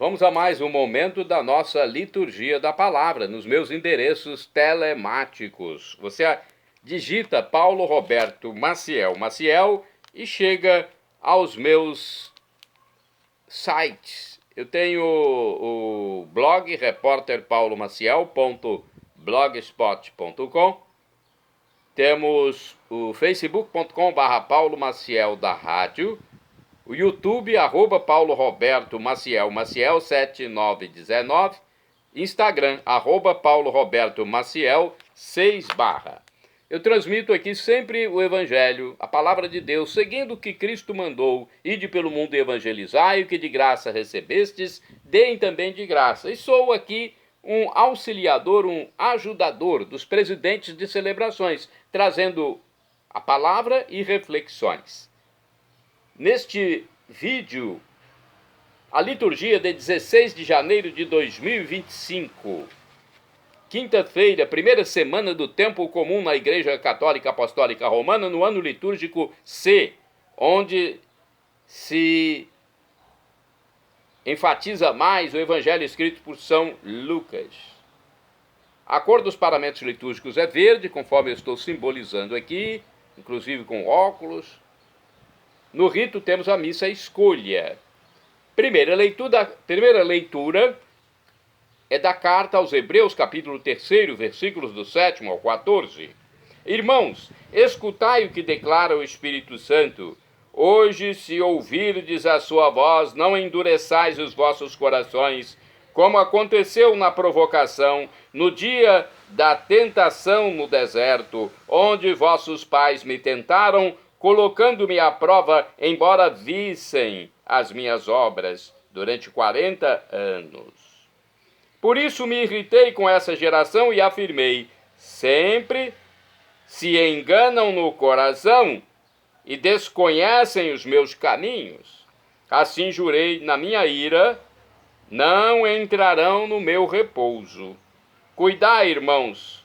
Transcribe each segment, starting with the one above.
Vamos a mais um momento da nossa liturgia da palavra, nos meus endereços telemáticos. Você digita Paulo Roberto Maciel e chega aos meus sites. Eu tenho o blog repórterpaulomaciel.blogspot.com. Temos o facebook.com/Paulo Maciel da Rádio. O YouTube, @Paulo Roberto Maciel 7919. Instagram, @Paulo Roberto Maciel 6/. Eu transmito aqui sempre o Evangelho, a palavra de Deus, seguindo o que Cristo mandou: ide pelo mundo e evangelizai, o que de graça recebestes, deem também de graça. E sou aqui um auxiliador, um ajudador dos presidentes de celebrações, trazendo a palavra e reflexões. Neste vídeo, a liturgia de 16 de janeiro de 2025, quinta-feira, primeira semana do tempo comum na Igreja Católica Apostólica Romana, no ano litúrgico C, onde se enfatiza mais o Evangelho escrito por São Lucas. A cor dos paramentos litúrgicos é verde, conforme eu estou simbolizando aqui, inclusive com óculos. No rito temos a missa escolha. Primeira leitura é da carta aos Hebreus, capítulo 3, versículos do 7 ao 14. Irmãos, escutai o que declara o Espírito Santo. Hoje, se ouvirdes a sua voz, não endureçais os vossos corações, como aconteceu na provocação, no dia da tentação no deserto, onde vossos pais me tentaram, colocando-me à prova, embora vissem as minhas obras durante 40 anos. Por isso me irritei com essa geração e afirmei: sempre se enganam no coração e desconhecem os meus caminhos. Assim jurei na minha ira: não entrarão no meu repouso. Cuidai, irmãos,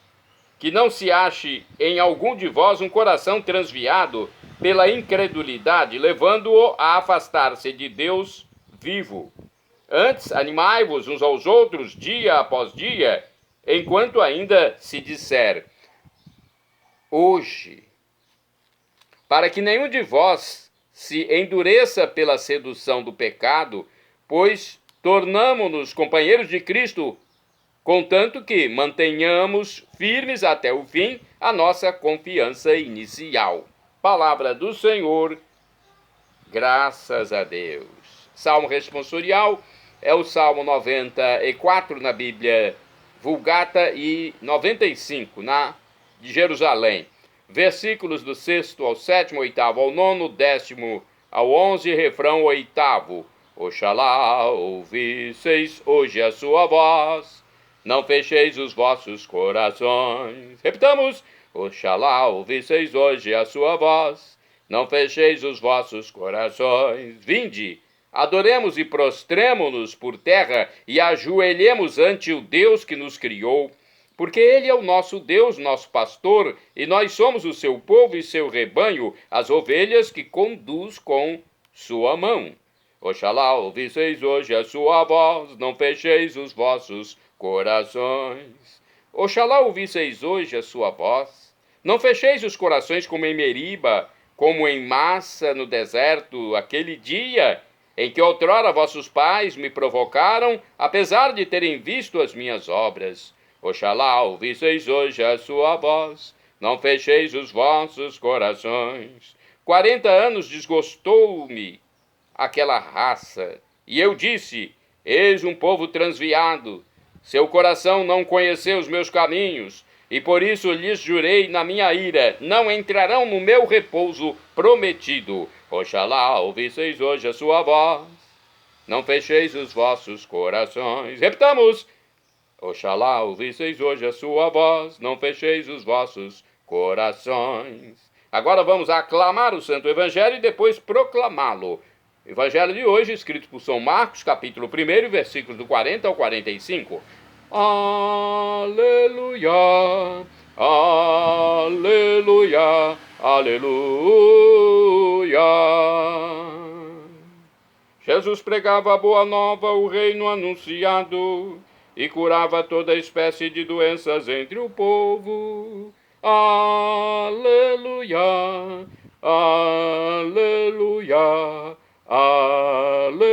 que não se ache em algum de vós um coração transviado pela incredulidade, levando-o a afastar-se de Deus vivo. Antes, animai-vos uns aos outros dia após dia, enquanto ainda se disser hoje, para que nenhum de vós se endureça pela sedução do pecado, pois tornamo-nos companheiros de Cristo, contanto que mantenhamos firmes até o fim a nossa confiança inicial. Palavra do Senhor, graças a Deus. Salmo responsorial é o Salmo 94 na Bíblia Vulgata e 95 na de Jerusalém. Versículos do 6º ao 7º, 8º ao 9º, 10º ao 11º, refrão 8º. Oxalá ouvisseis hoje a sua voz, não fecheis os vossos corações. Repitamos. Oxalá ouvisseis hoje a sua voz, não fecheis os vossos corações. Vinde, adoremos e prostremo-nos por terra e ajoelhemos ante o Deus que nos criou, porque Ele é o nosso Deus, nosso pastor, e nós somos o seu povo e seu rebanho, as ovelhas que conduz com sua mão. Oxalá ouvisseis hoje a sua voz, não fecheis os vossos corações. Oxalá ouvisseis hoje a sua voz, não fecheis os corações como em Meriba, como em Massa no deserto, aquele dia em que outrora vossos pais me provocaram, apesar de terem visto as minhas obras. Oxalá ouvisseis hoje a sua voz, não fecheis os vossos corações. 40 anos desgostou-me aquela raça, e eu disse: eis um povo transviado, seu coração não conheceu os meus caminhos, e por isso lhes jurei na minha ira: não entrarão no meu repouso prometido. Oxalá ouvisseis hoje a sua voz, não fecheis os vossos corações. Repitamos. Oxalá ouvisseis hoje a sua voz, não fecheis os vossos corações. Agora vamos aclamar o Santo Evangelho e depois proclamá-lo. Evangelho de hoje, escrito por São Marcos, capítulo 1, versículos do 40 ao 45. Aleluia, aleluia, aleluia. Jesus pregava a boa nova, o reino anunciado, e curava toda espécie de doenças entre o povo. Aleluia, aleluia, aleluia.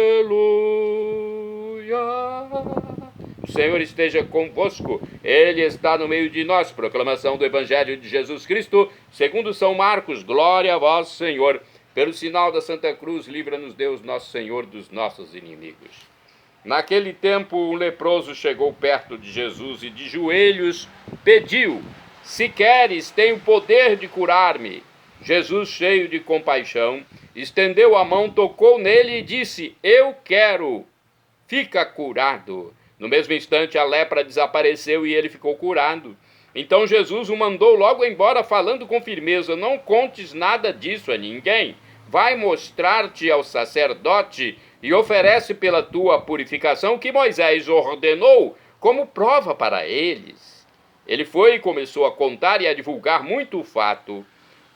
O Senhor esteja convosco, Ele está no meio de nós. Proclamação do Evangelho de Jesus Cristo, segundo São Marcos. Glória a vós, Senhor. Pelo sinal da Santa Cruz, livra-nos Deus, nosso Senhor, dos nossos inimigos. Naquele tempo, um leproso chegou perto de Jesus e de joelhos pediu: se queres, tem o poder de curar-me. Jesus, cheio de compaixão, estendeu a mão, tocou nele e disse: eu quero, fica curado. No mesmo instante, a lepra desapareceu e ele ficou curado. Então Jesus o mandou logo embora, falando com firmeza: não contes nada disso a ninguém. Vai mostrar-te ao sacerdote e oferece pela tua purificação que Moisés ordenou como prova para eles. Ele foi e começou a contar e a divulgar muito o fato.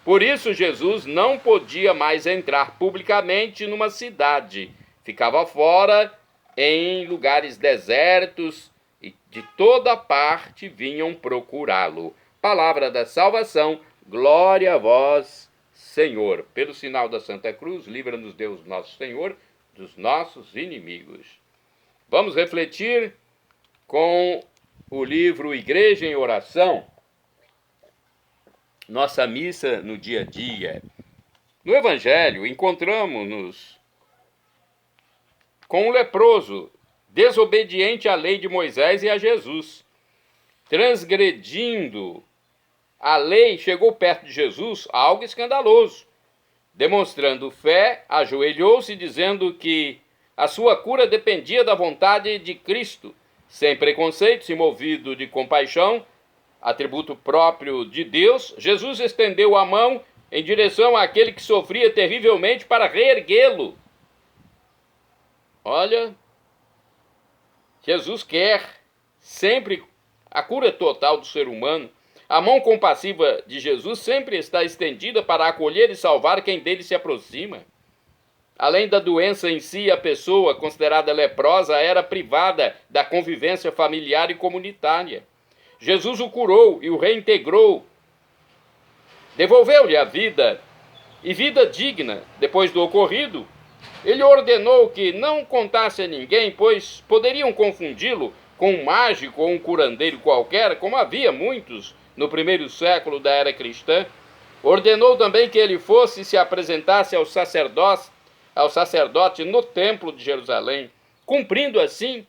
Por isso Jesus não podia mais entrar publicamente numa cidade. Ficava fora em lugares desertos e de toda parte vinham procurá-lo. Palavra da salvação, glória a vós, Senhor. Pelo sinal da Santa Cruz, livra-nos Deus, nosso Senhor, dos nossos inimigos. Vamos refletir com o livro Igreja em Oração, nossa missa no dia a dia. No Evangelho, encontramos-nos com um leproso, desobediente à lei de Moisés e a Jesus. Transgredindo a lei, chegou perto de Jesus, algo escandaloso. Demonstrando fé, ajoelhou-se, dizendo que a sua cura dependia da vontade de Cristo. Sem preconceitos e movido de compaixão, atributo próprio de Deus, Jesus estendeu a mão em direção àquele que sofria terrivelmente para reerguê-lo. Olha, Jesus quer sempre a cura total do ser humano. A mão compassiva de Jesus sempre está estendida para acolher e salvar quem dele se aproxima. Além da doença em si, a pessoa considerada leprosa era privada da convivência familiar e comunitária. Jesus o curou e o reintegrou. Devolveu-lhe a vida e vida digna. Depois do ocorrido, ele ordenou que não contasse a ninguém, pois poderiam confundi-lo com um mágico ou um curandeiro qualquer, como havia muitos no primeiro século da era cristã. Ordenou também que ele fosse e se apresentasse ao sacerdote no templo de Jerusalém, cumprindo assim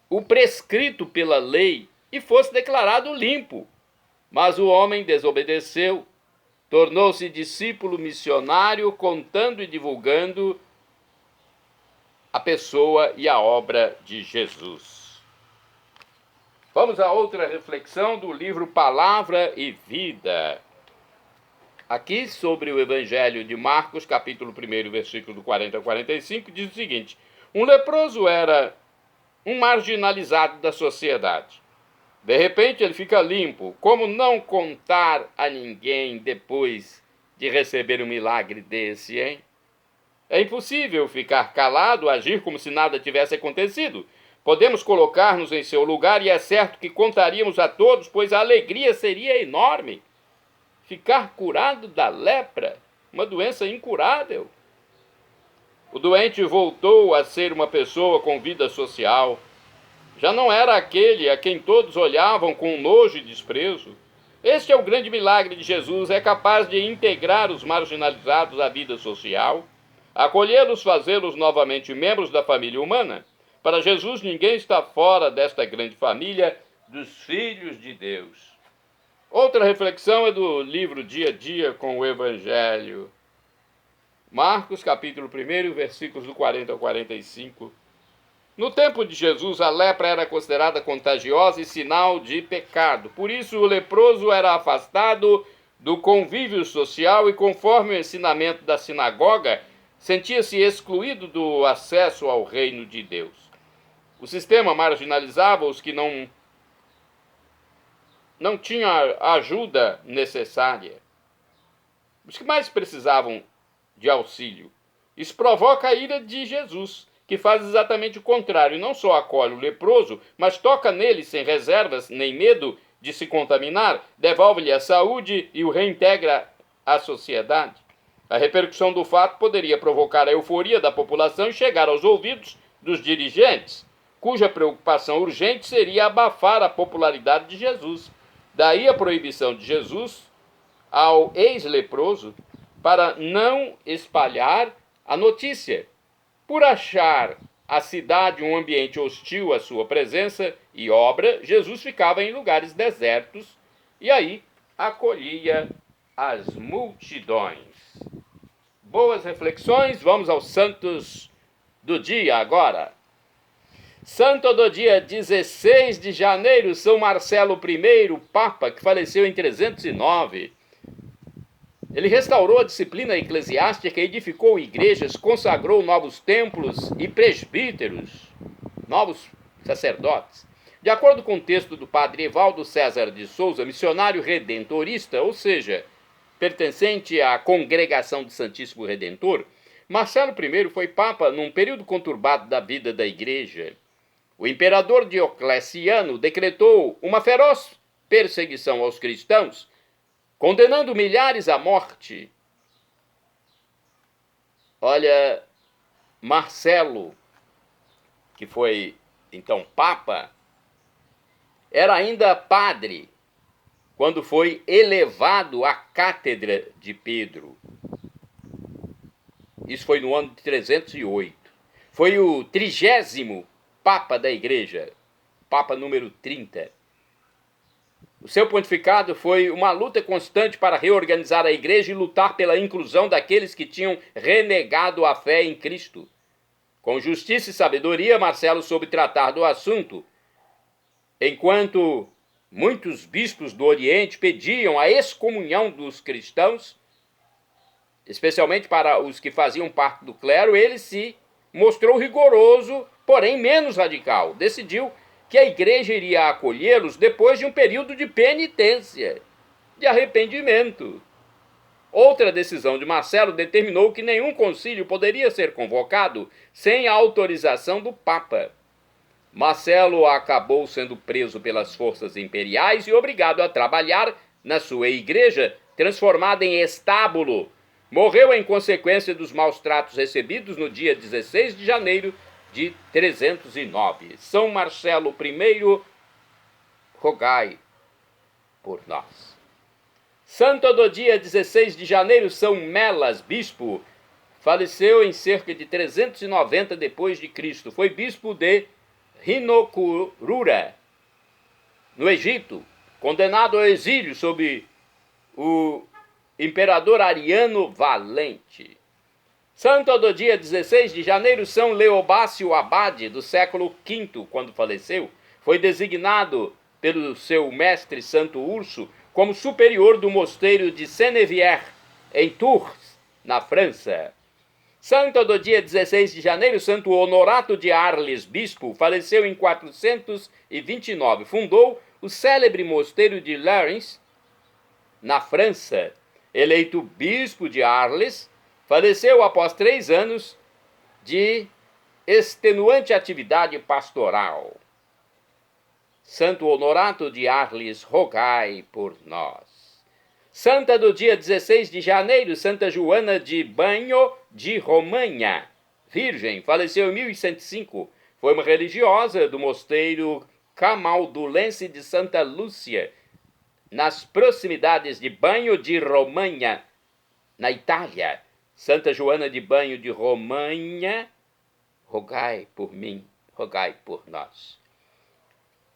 o prescrito pela lei, e fosse declarado limpo. Mas o homem desobedeceu, tornou-se discípulo missionário, contando e divulgando a pessoa e a obra de Jesus. Vamos a outra reflexão do livro Palavra e Vida. Aqui sobre o Evangelho de Marcos, capítulo 1, versículo do 40 a 45, diz o seguinte: um leproso era um marginalizado da sociedade. De repente ele fica limpo. Como não contar a ninguém depois de receber um milagre desse, hein? É impossível ficar calado, agir como se nada tivesse acontecido. Podemos colocar-nos em seu lugar e é certo que contaríamos a todos, pois a alegria seria enorme. Ficar curado da lepra, uma doença incurável. O doente voltou a ser uma pessoa com vida social. Já não era aquele a quem todos olhavam com nojo e desprezo. Este é o grande milagre de Jesus, é capaz de integrar os marginalizados à vida social, acolhê-los, fazê-los novamente membros da família humana. Para Jesus, ninguém está fora desta grande família dos filhos de Deus. Outra reflexão é do livro Dia a Dia com o Evangelho. Marcos, capítulo 1, versículos do 40 ao 45. No tempo de Jesus, a lepra era considerada contagiosa e sinal de pecado. Por isso, o leproso era afastado do convívio social e, conforme o ensinamento da sinagoga, sentia-se excluído do acesso ao reino de Deus. O sistema marginalizava os que não tinham a ajuda necessária, os que mais precisavam de auxílio. Isso provoca a ira de Jesus. que faz exatamente o contrário. Não só acolhe o leproso, mas toca nele sem reservas nem medo de se contaminar, devolve-lhe a saúde e o reintegra à sociedade. A repercussão do fato poderia provocar a euforia da população e chegar aos ouvidos dos dirigentes, cuja preocupação urgente seria abafar a popularidade de Jesus. Daí a proibição de Jesus ao ex-leproso para não espalhar a notícia. Por achar a cidade um ambiente hostil à sua presença e obra, Jesus ficava em lugares desertos e aí acolhia as multidões. Boas reflexões, vamos aos santos do dia agora. Santo do dia 16 de janeiro, São Marcelo I, Papa, que faleceu em 309. Ele restaurou a disciplina eclesiástica, edificou igrejas, consagrou novos templos e presbíteros, novos sacerdotes. De acordo com o texto do padre Evaldo César de Souza, missionário redentorista, ou seja, pertencente à Congregação do Santíssimo Redentor, Marcelo I foi papa num período conturbado da vida da igreja. O imperador Diocleciano decretou uma feroz perseguição aos cristãos, condenando milhares à morte. Olha, Marcelo, que foi então papa, era ainda padre quando foi elevado à cátedra de Pedro. Isso foi no ano de 308. Foi o 30º Papa da Igreja, Papa número 30. O seu pontificado foi uma luta constante para reorganizar a Igreja e lutar pela inclusão daqueles que tinham renegado a fé em Cristo. Com justiça e sabedoria, Marcelo soube tratar do assunto, enquanto muitos bispos do Oriente pediam a excomunhão dos cristãos, especialmente para os que faziam parte do clero. Ele se mostrou rigoroso, porém menos radical. Decidiu que a igreja iria acolhê-los depois de um período de penitência, de arrependimento. Outra decisão de Marcelo determinou que nenhum concílio poderia ser convocado sem a autorização do Papa. Marcelo acabou sendo preso pelas forças imperiais e obrigado a trabalhar na sua igreja, transformada em estábulo. Morreu em consequência dos maus tratos recebidos no dia 16 de janeiro de 309. São Marcelo I, rogai por nós. Santo do dia 16 de janeiro, São Melas, bispo, faleceu em cerca de 390 depois de Cristo. Foi bispo de Rinokurura, no Egito, condenado ao exílio sob o imperador Ariano Valente. Santo do dia 16 de janeiro, São Leobácio Abade, do século V, quando faleceu, foi designado pelo seu mestre Santo Urso como superior do mosteiro de Senevier, em Tours, na França. Santo do dia 16 de janeiro, Santo Honorato de Arles, bispo, faleceu em 429. Fundou o célebre mosteiro de Lérins, na França. Eleito bispo de Arles, faleceu após 3 anos de extenuante atividade pastoral. Santo Honorato de Arles, rogai por nós. Santa do dia 16 de janeiro, Santa Joana de Banho de Romanha, virgem, faleceu em 1105. Foi uma religiosa do mosteiro camaldulense de Santa Lúcia, nas proximidades de Banho de Romanha, na Itália. Santa Joana de Banho de Romanha, rogai por mim, rogai por nós.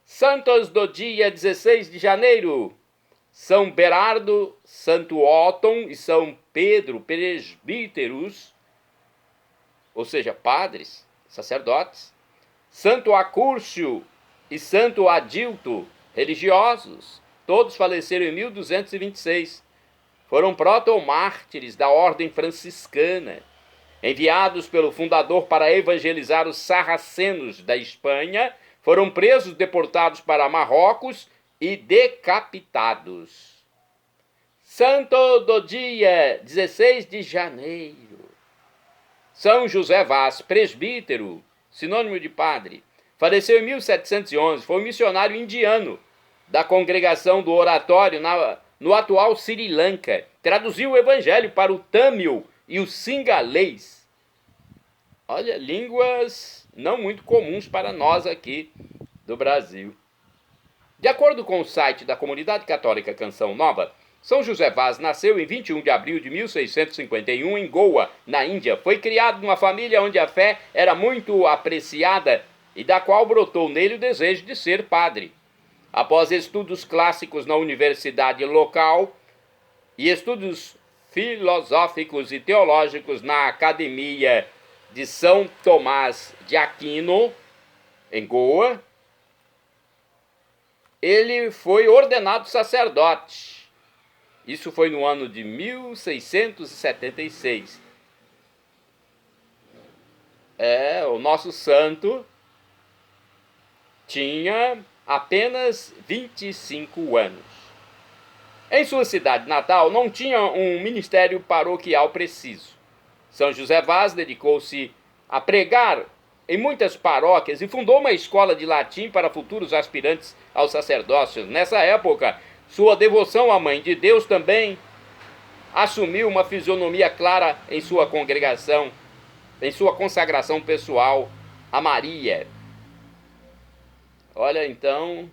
Santos do dia 16 de janeiro, São Berardo, Santo Óton e São Pedro, presbíteros, ou seja, padres, sacerdotes. Santo Acúrcio e Santo Adilto, religiosos, todos faleceram em 1226. Foram protomártires da ordem franciscana, enviados pelo fundador para evangelizar os sarracenos da Espanha. Foram presos, deportados para Marrocos e decapitados. Santo do dia 16 de janeiro, São José Vaz, presbítero, sinônimo de padre. Faleceu em 1711, foi um missionário indiano da congregação do Oratório no atual Sri Lanka. Traduziu o evangelho para o tâmil e o singalês. Olha, línguas não muito comuns para nós aqui do Brasil. De acordo com o site da Comunidade Católica Canção Nova, São José Vaz nasceu em 21 de abril de 1651 em Goa, na Índia. Foi criado numa família onde a fé era muito apreciada e da qual brotou nele o desejo de ser padre. Após estudos clássicos na universidade local e estudos filosóficos e teológicos na Academia de São Tomás de Aquino, em Goa, ele foi ordenado sacerdote. Isso foi no ano de 1676. O nosso santo tinha apenas 25 anos. Em sua cidade natal não tinha um ministério paroquial preciso. São José Vaz dedicou-se a pregar em muitas paróquias e fundou uma escola de latim para futuros aspirantes ao sacerdócio. Nessa época, sua devoção à Mãe de Deus também assumiu uma fisionomia clara em sua congregação, em sua consagração pessoal a Maria. Olha, então,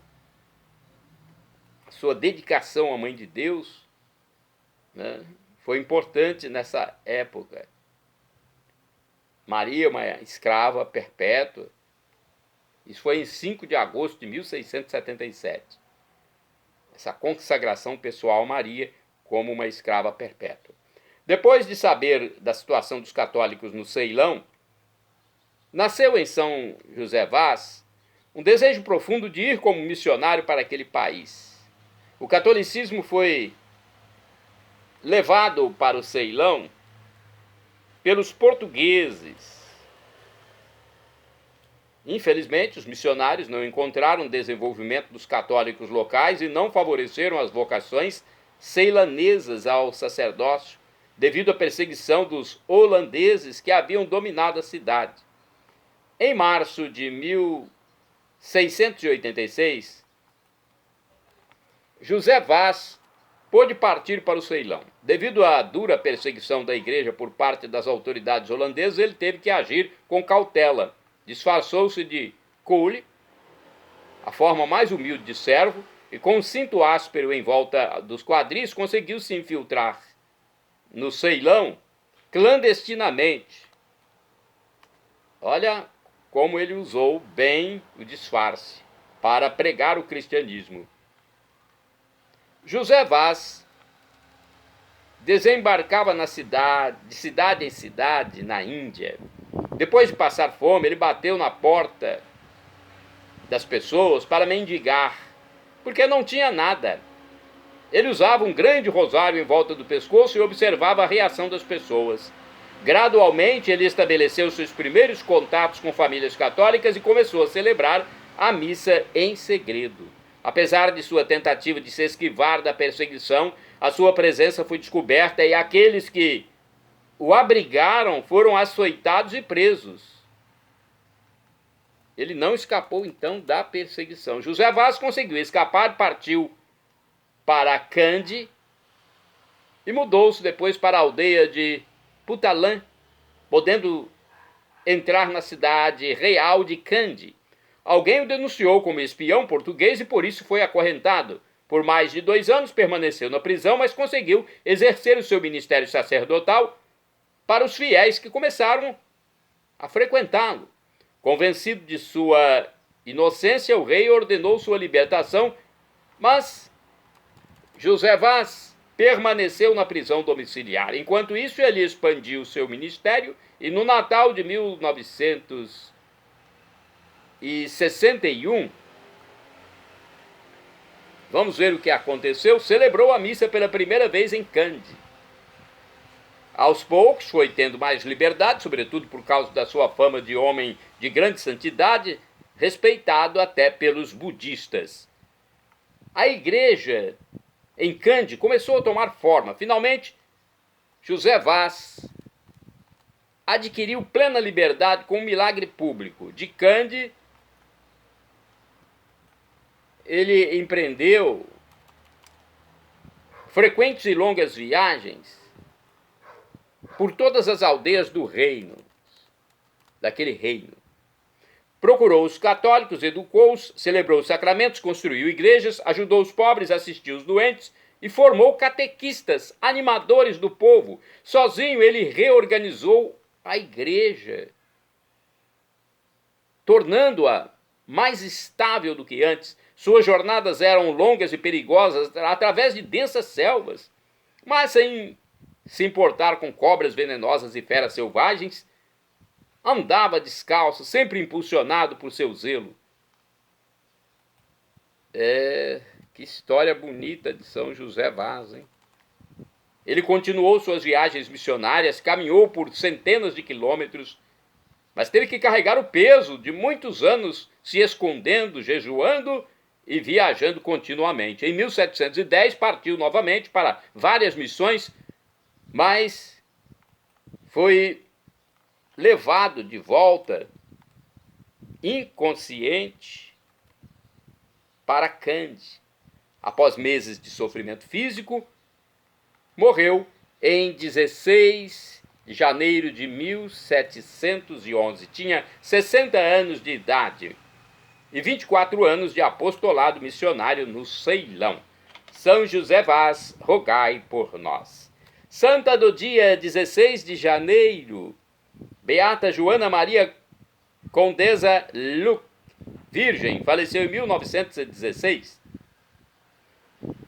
sua dedicação à Mãe de Deus, né, foi importante nessa época. Maria, uma escrava perpétua. Isso foi em 5 de agosto de 1677. Essa consagração pessoal a Maria como uma escrava perpétua. Depois de saber da situação dos católicos no Ceilão, nasceu em São José Vaz um desejo profundo de ir como missionário para aquele país. O catolicismo foi levado para o Ceilão pelos portugueses. Infelizmente, os missionários não encontraram desenvolvimento dos católicos locais e não favoreceram as vocações ceilanesas ao sacerdócio, devido à perseguição dos holandeses que haviam dominado a cidade. Em março de 1686, José Vaz pôde partir para o Ceilão. Devido à dura perseguição da igreja por parte das autoridades holandesas, ele teve que agir com cautela. Disfarçou-se de cule, a forma mais humilde de servo, e com um cinto áspero em volta dos quadris, conseguiu se infiltrar no Ceilão clandestinamente. Olha como ele usou bem o disfarce para pregar o cristianismo. José Vaz desembarcava de cidade em cidade, na Índia. Depois de passar fome, ele bateu na porta das pessoas para mendigar, porque não tinha nada. Ele usava um grande rosário em volta do pescoço e observava a reação das pessoas. Gradualmente, ele estabeleceu seus primeiros contatos com famílias católicas e começou a celebrar a missa em segredo. Apesar de sua tentativa de se esquivar da perseguição, a sua presença foi descoberta e aqueles que o abrigaram foram açoitados e presos. Ele não escapou, então, da perseguição. José Vaz conseguiu escapar, partiu para Cande e mudou-se depois para a aldeia de Putalã, podendo entrar na cidade real de Cande. Alguém o denunciou como espião português e por isso foi acorrentado. Por mais de 2 anos permaneceu na prisão, mas conseguiu exercer o seu ministério sacerdotal para os fiéis que começaram a frequentá-lo. Convencido de sua inocência, o rei ordenou sua libertação, mas José Vaz permaneceu na prisão domiciliar. Enquanto isso, ele expandiu o seu ministério e no Natal de 1961, vamos ver o que aconteceu, celebrou a missa pela primeira vez em Cande. Aos poucos foi tendo mais liberdade, sobretudo por causa da sua fama de homem de grande santidade, respeitado até pelos budistas. A igreja em Cande começou a tomar forma. Finalmente, José Vaz adquiriu plena liberdade com um milagre público. De Cande, ele empreendeu frequentes e longas viagens por todas as aldeias do reino, daquele reino. Procurou os católicos, educou-os, celebrou os sacramentos, construiu igrejas, ajudou os pobres, assistiu os doentes e formou catequistas, animadores do povo. Sozinho ele reorganizou a igreja, tornando-a mais estável do que antes. Suas jornadas eram longas e perigosas através de densas selvas, mas sem se importar com cobras venenosas e feras selvagens, andava descalço, sempre impulsionado por seu zelo. Que história bonita de São José Vaz, hein? Ele continuou suas viagens missionárias, caminhou por centenas de quilômetros, mas teve que carregar o peso de muitos anos se escondendo, jejuando e viajando continuamente. Em 1710 partiu novamente para várias missões, mas foi levado de volta, inconsciente, para Cande. Após meses de sofrimento físico, morreu em 16 de janeiro de 1711. Tinha 60 anos de idade e 24 anos de apostolado missionário no Ceilão. São José Vaz, rogai por nós. Santa do dia 16 de janeiro, Beata Joana Maria Condesa Luc, virgem, faleceu em 1916.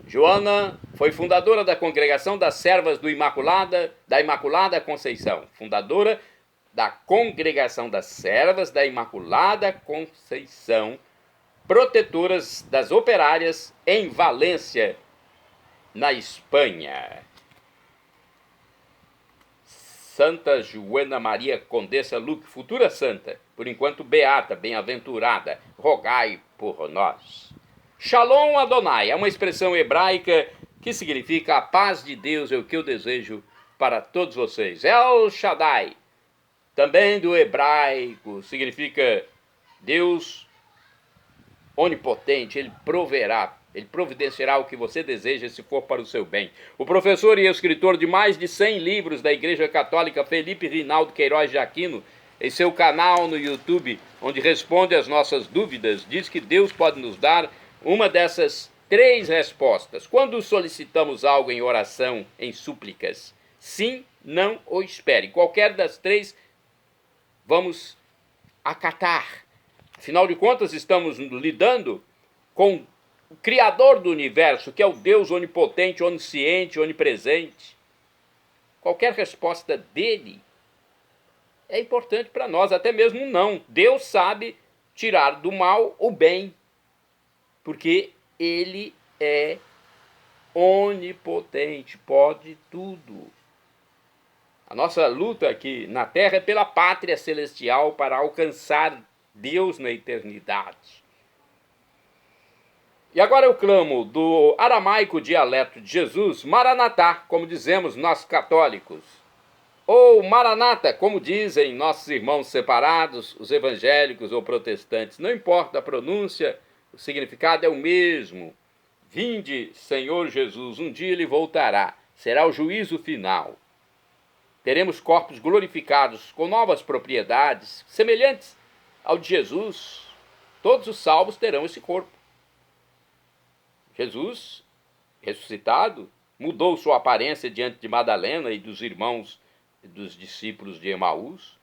Joana foi fundadora da Congregação das Servas da Imaculada Conceição, fundadora da Congregação das Servas da Imaculada Conceição, protetoras das operárias em Valência, na Espanha. Santa Joana Maria Condessa Luc, futura santa, por enquanto beata, bem-aventurada, rogai por nós. Shalom Adonai é uma expressão hebraica que significa a paz de Deus é o que eu desejo para todos vocês. El Shaddai, também do hebraico, significa Deus onipotente, ele proverá. Ele providenciará o que você deseja se for para o seu bem. O professor e escritor de mais de 100 livros da Igreja Católica, Felipe Rinaldo Queiroz de Aquino, em seu canal no YouTube, onde responde às nossas dúvidas, diz que Deus pode nos dar uma dessas 3 respostas. Quando solicitamos algo em oração, em súplicas, sim, não ou espere. Qualquer das 3, vamos acatar. Afinal de contas, estamos lidando com o Criador do universo, que é o Deus onipotente, onisciente, onipresente. Qualquer resposta dele é importante para nós, até mesmo um não. Deus sabe tirar do mal o bem, porque ele é onipotente, pode tudo. A nossa luta aqui na Terra é pela pátria celestial para alcançar Deus na eternidade. E agora eu clamo do aramaico dialeto de Jesus, Maranatá, como dizemos nós católicos. Ou Maranata, como dizem nossos irmãos separados, os evangélicos ou protestantes. Não importa a pronúncia, o significado é o mesmo. Vinde, Senhor Jesus, um dia ele voltará. Será o juízo final. Teremos corpos glorificados com novas propriedades, semelhantes ao de Jesus. Todos os salvos terão esse corpo. Jesus, ressuscitado, mudou sua aparência diante de Madalena e dos irmãos dos discípulos de Emaús,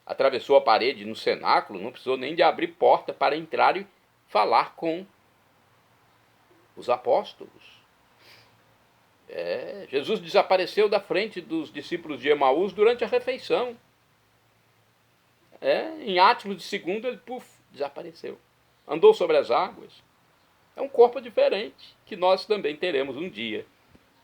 atravessou a parede no cenáculo, não precisou nem de abrir porta para entrar e falar com os apóstolos. Jesus desapareceu da frente dos discípulos de Emaús durante a refeição. Em átomos de segundo ele desapareceu. Andou sobre as águas. É um corpo diferente que nós também teremos um dia.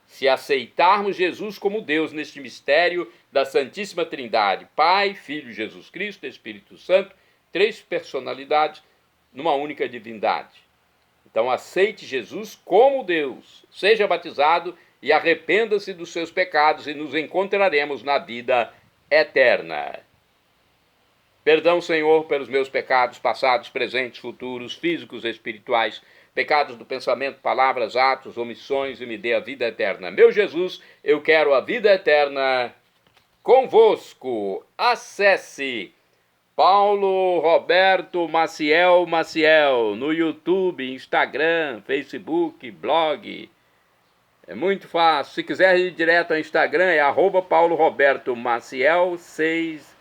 Se aceitarmos Jesus como Deus neste mistério da Santíssima Trindade, Pai, Filho, Jesus Cristo, Espírito Santo, 3 personalidades numa única divindade. Então aceite Jesus como Deus, seja batizado e arrependa-se dos seus pecados e nos encontraremos na vida eterna. Perdão, Senhor, pelos meus pecados passados, presentes, futuros, físicos e espirituais, pecados do pensamento, palavras, atos, omissões, e me dê a vida eterna. Meu Jesus, eu quero a vida eterna convosco. Acesse Paulo Roberto Maciel no YouTube, Instagram, Facebook, blog. É muito fácil. Se quiser ir direto ao Instagram, é @Paulo Roberto Maciel 6